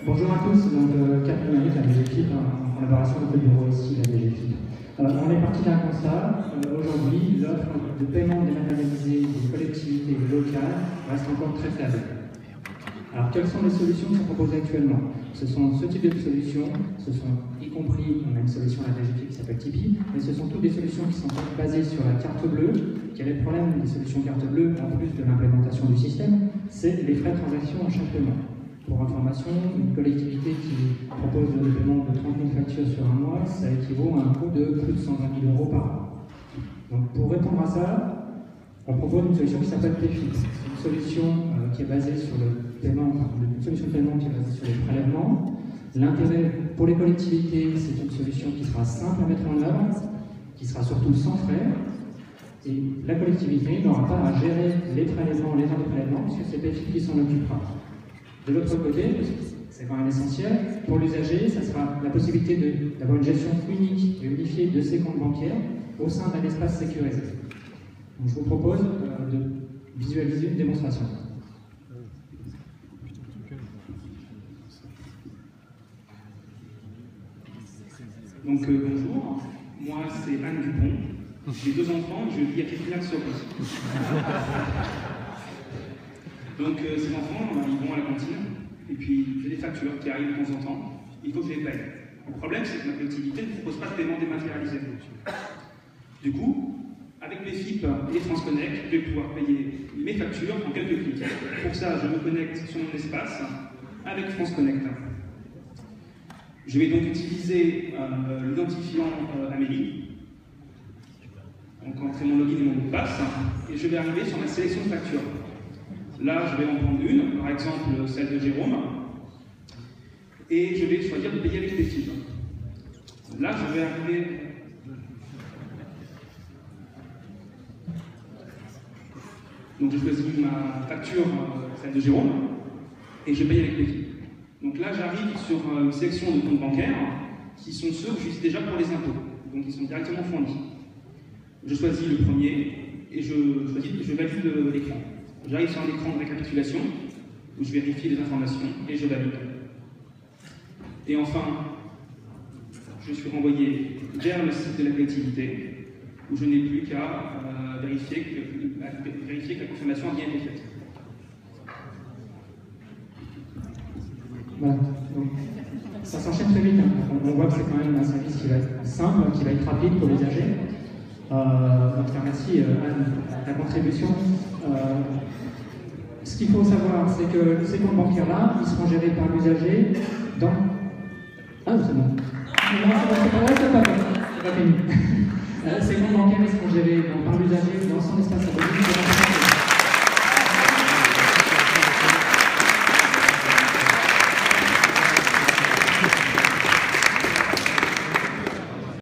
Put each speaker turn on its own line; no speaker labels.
Bonjour à tous, donc Captain Malik, la DGFIP, en collaboration avec le bureau ici, la DGFIP. On est parti d'un constat. Aujourd'hui, l'offre de paiement dématérialisé des collectivités locales reste encore très faible. Alors, quelles sont les solutions qui sont proposées actuellement? Ce sont ce type de solutions, ce sont y compris, on a une solution à la DGFIP qui s'appelle Tipeee, mais ce sont toutes des solutions qui sont basées sur la carte bleue. Quel est le problème des solutions carte bleue, en plus de l'implémentation du système? C'est les frais de transaction en chaque paiement. Pour information, une collectivité qui propose le paiement de 30 000 factures sur un mois, ça équivaut à un coût de plus de 120 000 € par an. Donc pour répondre à ça, on propose une solution qui s'appelle PFIX. C'est une solution qui est basée sur le paiement, une solution de paiement qui est basée sur les prélèvements. L'intérêt pour les collectivités, c'est une solution qui sera simple à mettre en œuvre, qui sera surtout sans frais. Et la collectivité n'aura pas à gérer les prélèvements, les heures de prélèvement, puisque c'est PFIX qui s'en occupera. De l'autre côté, c'est quand même essentiel, pour l'usager, ça sera la possibilité d'avoir une gestion unique et unifiée de ses comptes bancaires au sein d'un espace sécurisé. Donc, je vous propose de visualiser une démonstration.
Donc bonjour, moi c'est Anne Dupont, j'ai 2 enfants et je vis à Quétignac-sur-Rance. Donc ces enfants, ils vont à la cantine, et puis j'ai des factures qui arrivent de temps en temps, il faut que je les paye. Le problème, c'est que ma collectivité ne propose pas de paiement dématérialisé. Du coup, avec mes FIP et France Connect, je vais pouvoir payer mes factures en quelques clics. Pour ça, je me connecte sur mon espace avec France Connect. Je vais donc utiliser l'identifiant Amélie, donc entrer mon login et mon mot de passe, et je vais arriver sur ma sélection de factures. Là, je vais en prendre une, par exemple celle de Jérôme, et je vais choisir de payer avec les FIP. Là, je vais arriver. Donc, je choisis ma facture, celle de Jérôme, et je paye avec les FIP. Donc là, j'arrive sur une sélection de comptes bancaires qui sont ceux que j'utilise déjà pour les impôts, donc ils sont directement fournis. Je choisis le premier et je valide l'écran. J'arrive sur un écran de récapitulation où je vérifie les informations et je valide. Et enfin, je suis renvoyé vers le site de la collectivité où je n'ai plus qu'à vérifier que la confirmation a bien été faite.
Voilà. Donc, ça s'enchaîne très vite. On voit que c'est quand même un service qui va être simple, qui va être rapide pour l'usager. Donc, merci Anne de ta contribution. Ce qu'il faut savoir, c'est que ces comptes bancaires-là, ils seront gérés par l'usager dans... Ah, c'est bon. Non, c'est pas fini. Ces comptes bancaires, ils seront gérés par l'usager dans son espace